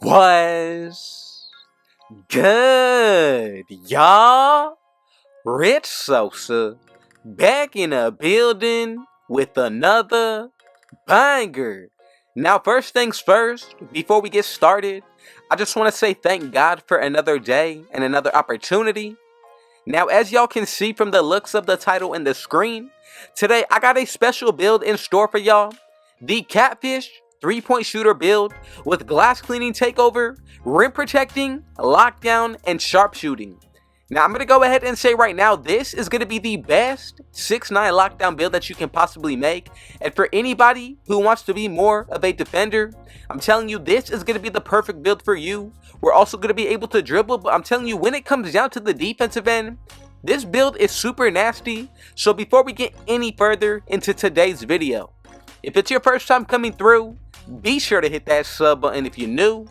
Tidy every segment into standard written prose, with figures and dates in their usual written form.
Was good, y'all? Rich Sosa back in a building with another banger. Now, first things first, before we get started, I just want to say thank God for another day and another opportunity. Now, as y'all can see from the looks of the title and the screen, today I got a special build in store for y'all. The CATFISH 3-point shooter build with glass cleaning takeover, rim protecting, lockdown, and sharpshooting. Now, I'm going to go ahead and say right now, this is going to be the best 6'9 lockdown build that you can possibly make. And for anybody who wants to be more of a defender, I'm telling you, this is going to be the perfect build for you. We're also going to be able to dribble, but I'm telling you, when it comes down to the defensive end, this build is super nasty. So before we get any further into today's video, if it's your first time coming through, be sure to hit that sub button if you're new.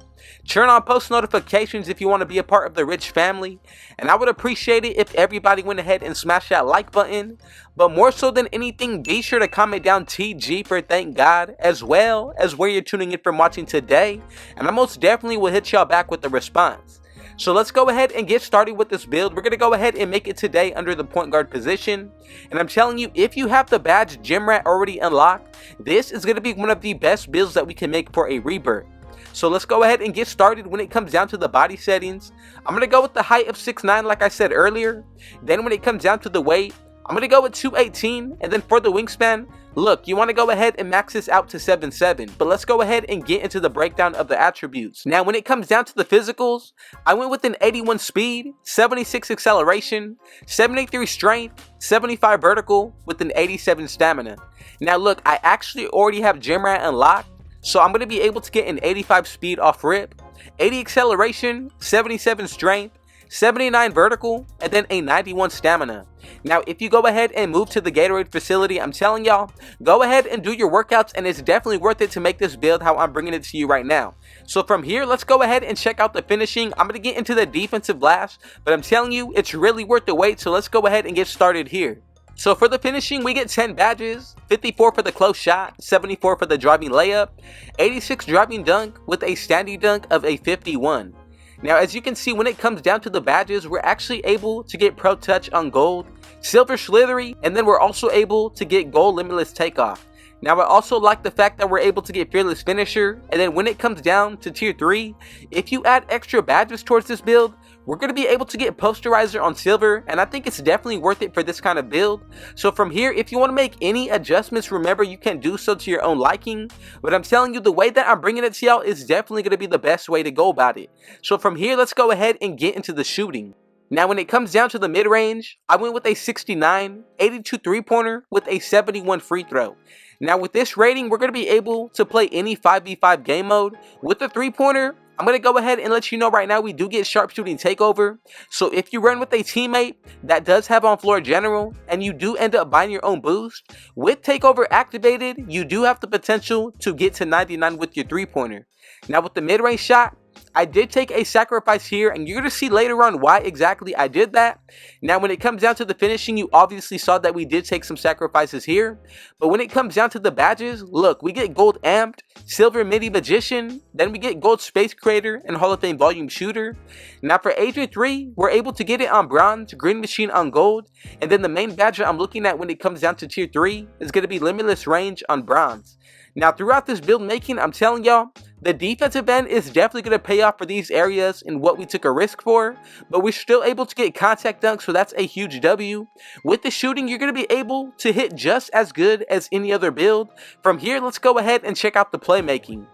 Turn on post notifications if you want to be a part of the rich family. And I would appreciate it if everybody went ahead and smashed that like button. But more so than anything, be sure to comment down TG for thank God, as well as where you're tuning in from watching today. And I most definitely will hit y'all back with the response. So let's go ahead and get started with this build. We're going to go ahead and make it today under the point guard position. And I'm telling you, if you have the badge Gym Rat already unlocked, this is going to be one of the best builds that we can make for a rebirth. So let's go ahead and get started. When it comes down to the body settings, I'm going to go with the height of 6'9 like I said earlier. Then when it comes down to the weight, I'm going to go with 218. And then for the wingspan, look, you want to go ahead and max this out to 7'7". But let's go ahead and get into the breakdown of the attributes. Now, when it comes down to the physicals, I went with an 81 speed, 76 acceleration, 73 strength, 75 vertical, with an 87 stamina. Now, look, I actually already have Gym Rat unlocked. So I'm going to be able to get an 85 speed off rip, 80 acceleration, 77 strength, 79 vertical, and then a 91 stamina. Now, if you go ahead and move to the Gatorade facility, I'm telling y'all, go ahead and do your workouts, and it's definitely worth it to make this build how I'm bringing it to you right now. So from here, let's go ahead and check out the finishing. I'm going to get into the defensive glass, but I'm telling you, it's really worth the wait, so let's go ahead and get started here. So for the finishing, we get 10 badges, 54 for the close shot, 74 for the driving layup, 86 driving dunk with a standing dunk of a 51. Now, as you can see, when it comes down to the badges, we're actually able to get Pro Touch on gold, silver slithery, and then we're also able to get gold limitless takeoff. Now, I also like the fact that we're able to get fearless finisher, and then when it comes down to tier 3, if you add extra badges towards this build, we're going to be able to get posterizer on silver, and I think it's definitely worth it for this kind of build. So from here, if you want to make any adjustments, remember you can do so to your own liking, but I'm telling you, the way that I'm bringing it to y'all is definitely going to be the best way to go about it. So from here, let's go ahead and get into the shooting. Now, when it comes down to the mid-range, I went with a 69, 82 three-pointer with a 71 free throw. Now, with this rating, we're going to be able to play any 5v5 game mode. With the three-pointer, I'm going to go ahead and let you know right now we do get sharpshooting takeover. So if you run with a teammate that does have on-floor general and you do end up buying your own boost, with takeover activated, you do have the potential to get to 99 with your three-pointer. Now, with the mid-range shot, I did take a sacrifice here, and you're going to see later on why exactly I did that. Now, when it comes down to the finishing, you obviously saw that we did take some sacrifices here. But when it comes down to the badges, look, we get gold amped, silver midi magician, then we get gold space creator and Hall of Fame volume shooter. Now, for Agent 3, we're able to get it on bronze, green machine on gold, and then the main badge I'm looking at when it comes down to tier 3 is going to be limitless range on bronze. Now, throughout this build making, I'm telling y'all, the defensive end is definitely going to pay off for these areas in what we took a risk for, but we're still able to get contact dunks, so that's a huge W. With the shooting, you're going to be able to hit just as good as any other build. From here, let's go ahead and check out the playmaking.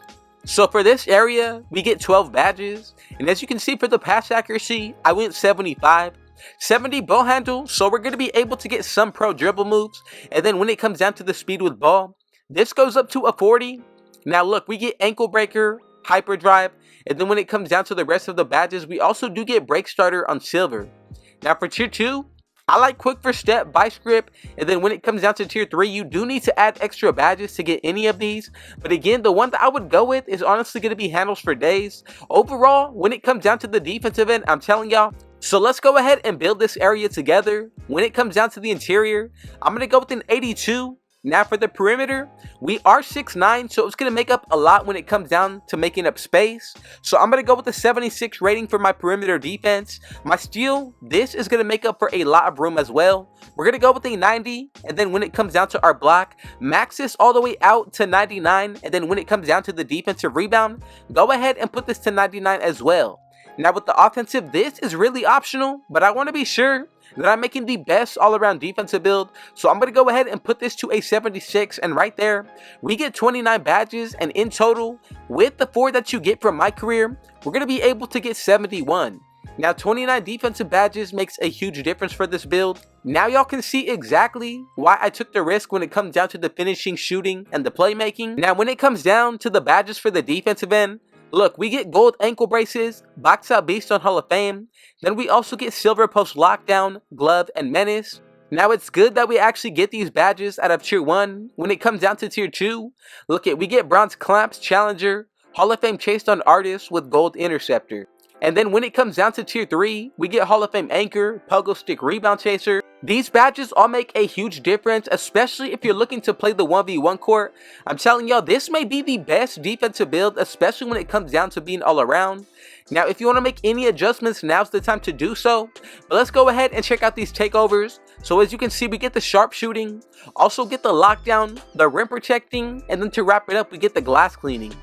So for this area, we get 12 badges, and as you can see for the pass accuracy, I went 75. 70 ball handle, so we're going to be able to get some pro dribble moves, and then when it comes down to the speed with ball, this goes up to a 40. Now look, we get ankle breaker, hyperdrive, and then when it comes down to the rest of the badges, we also do get break starter on silver. Now for tier 2, I like quick first step, vice grip, and then when it comes down to tier 3, you do need to add extra badges to get any of these. But again, the one that I would go with is honestly going to be handles for days. Overall, when it comes down to the defensive end, I'm telling y'all, so let's go ahead and build this area together. When it comes down to the interior, I'm going to go with an 82, Now for the perimeter, we are 6'9", so it's going to make up a lot when it comes down to making up space. So I'm going to go with the 76 rating for my perimeter defense. My steal, this is going to make up for a lot of room as well. We're going to go with a 90, and then when it comes down to our block, max this all the way out to 99, and then when it comes down to the defensive rebound, go ahead and put this to 99 as well. Now with the offensive, this is really optional, but I want to be sure that I'm making the best all-around defensive build, so I'm going to go ahead and put this to a 76, and right there, we get 29 badges, and in total, with the 4 that you get from my career, we're going to be able to get 71. Now 29 defensive badges makes a huge difference for this build. Now y'all can see exactly why I took the risk when it comes down to the finishing, shooting, and the playmaking. Now when it comes down to the badges for the defensive end, look, we get gold ankle braces, box out beast on Hall of Fame, then we also get silver post lockdown, glove, and menace. Now it's good that we actually get these badges out of tier 1. When it comes down to tier 2, look we get bronze clamps, challenger, Hall of Fame chased on artist with gold interceptor. And then when it comes down to tier 3, we get Hall of Fame anchor, pogo stick rebound chaser. These badges all make a huge difference, especially if you're looking to play the 1v1 court. I'm telling y'all, this may be the best defensive build, especially when it comes down to being all around. Now, if you want to make any adjustments, now's the time to do so. But let's go ahead and check out these takeovers. So as you can see, we get the sharpshooting, also get the lockdown, the rim protecting, and then to wrap it up, we get the glass cleaning.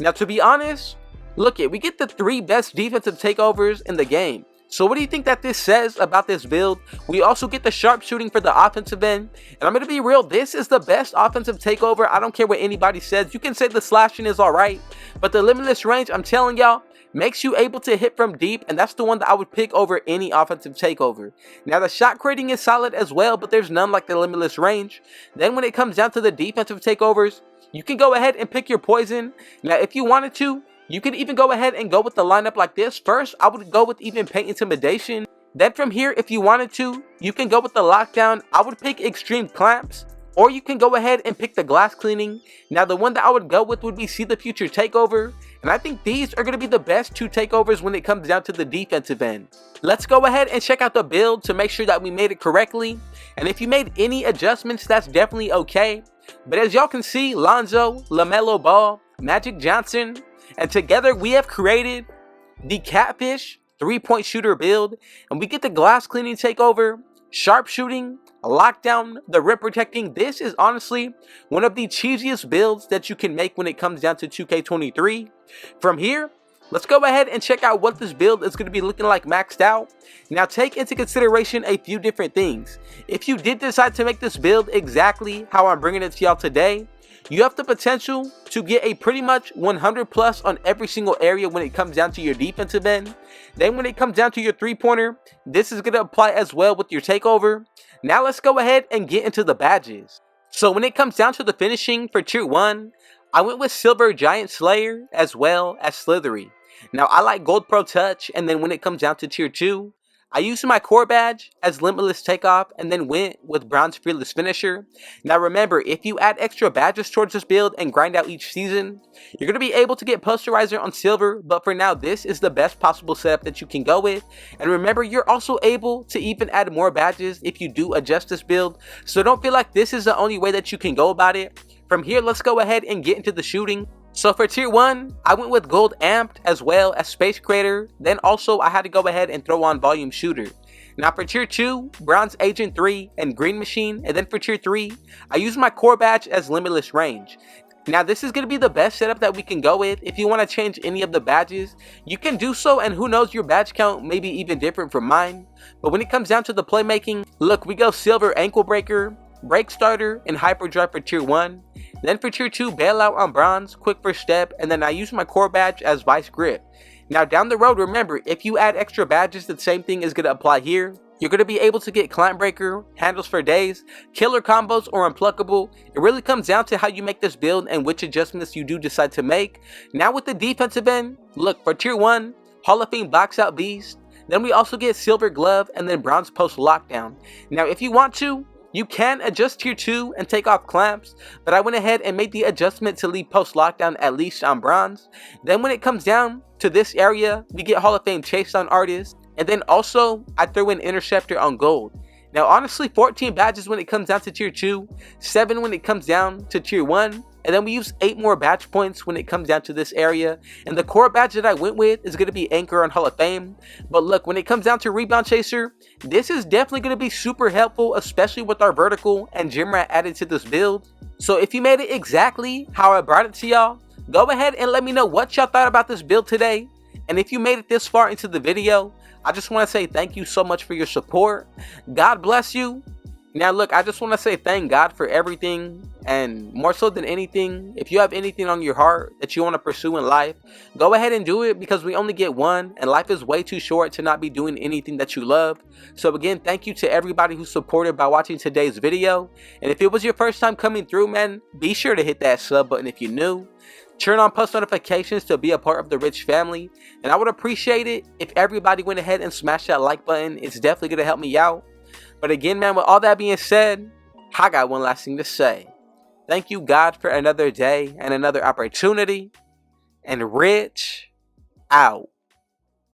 Now, to be honest, look we get the 3 best defensive takeovers in the game. So what do you think that this says about this build? We also get the sharpshooting for the offensive end. And I'm going to be real, this is the best offensive takeover. I don't care what anybody says. You can say the slashing is alright, but the limitless range, I'm telling y'all, makes you able to hit from deep, and that's the one that I would pick over any offensive takeover. Now the shot creating is solid as well, but there's none like the limitless range. Then when it comes down to the defensive takeovers, you can go ahead and pick your poison. Now if you wanted to, you can even go ahead and go with the lineup like this. First, I would go with even paint intimidation. Then from here, if you wanted to, you can go with the lockdown. I would pick extreme clamps, or you can go ahead and pick the glass cleaning. Now the one that I would go with would be see the future takeover, and I think these are going to be the best 2 takeovers when it comes down to the defensive end. Let's go ahead and check out the build to make sure that we made it correctly, and if you made any adjustments, that's definitely okay. But as y'all can see, Lonzo, LaMelo Ball, Magic Johnson, and together we have created the Catfish 3-point shooter build, and we get the glass cleaning takeover, sharpshooting, lockdown, the rim protecting. This is honestly one of the cheesiest builds that you can make when it comes down to 2K23. From here, let's go ahead and check out what this build is going to be looking like maxed out. Now take into consideration a few different things. If you did decide to make this build exactly how I'm bringing it to y'all today, you have the potential to get a pretty much 100 plus on every single area when it comes down to your defensive end. Then when it comes down to your 3-pointer, this is going to apply as well with your takeover. Now let's go ahead and get into the badges. So when it comes down to the finishing for tier 1, I went with Silver Giant Slayer as well as Slithery. Now I like Gold Pro Touch, and then when it comes down to tier 2, I used my core badge as Limitless Takeoff and then went with Bronze Fearless Finisher. Now remember, if you add extra badges towards this build and grind out each season, you're going to be able to get Posterizer on Silver, but for now this is the best possible setup that you can go with. And remember, you're also able to even add more badges if you do adjust this build, so don't feel like this is the only way that you can go about it. From here, let's go ahead and get into the shooting. So for tier 1, I went with Gold Amped as well as Space Creator. Then also I had to go ahead and throw on Volume Shooter. Now for tier 2, Bronze Agent 3 and Green Machine. And then for tier 3, I used my core badge as Limitless Range. Now this is going to be the best setup that we can go with. If you want to change any of the badges, you can do so, and who knows, your badge count may be even different from mine. But when it comes down to the playmaking, look, we go Silver Ankle Breaker, Break Starter, and Hyperdrive for tier 1. Then for tier 2, Bailout on Bronze, Quick First Step, and then I use my core badge as Vice Grip. Now down the road, remember, if you add extra badges, the same thing is going to apply here. You're going to be able to get Clamp Breaker, Handles for Days, Killer Combos, or Unpluckable. It really comes down to how you make this build and which adjustments you do decide to make. Now with the defensive end, look, for tier 1, Hall of Fame Box Out Beast. Then we also get Silver Glove and then Bronze Post Lockdown. Now if you want to, you can adjust tier 2 and take off clamps, but I went ahead and made the adjustment to leave post lockdown at least on bronze. Then when it comes down to this area, we get Hall of Fame Chase on Artist, and then also I throw in Interceptor on gold. Now honestly, 14 badges when it comes down to tier 2, 7 when it comes down to tier 1, and then we use 8 more badge points when it comes down to this area. And the core badge that I went with is going to be Anchor on Hall of Fame. But look, when it comes down to Rebound Chaser, this is definitely going to be super helpful, especially with our vertical and gym rat added to this build. So if you made it exactly how I brought it to y'all, go ahead and let me know what y'all thought about this build today. And if you made it this far into the video, I just want to say thank you so much for your support. God bless you. Now look, I just want to say thank God for everything, and more so than anything, if you have anything on your heart that you want to pursue in life, go ahead and do it, because we only get one and life is way too short to not be doing anything that you love. So again, thank you to everybody who supported by watching today's video. And if it was your first time coming through, man, be sure to hit that sub button if you're new. Turn on post notifications to be a part of the Rich family, and I would appreciate it if everybody went ahead and smashed that like button. It's definitely going to help me out. But again, man, with all that being said, I got one last thing to say. Thank you, God, for another day and another opportunity. And Rich out.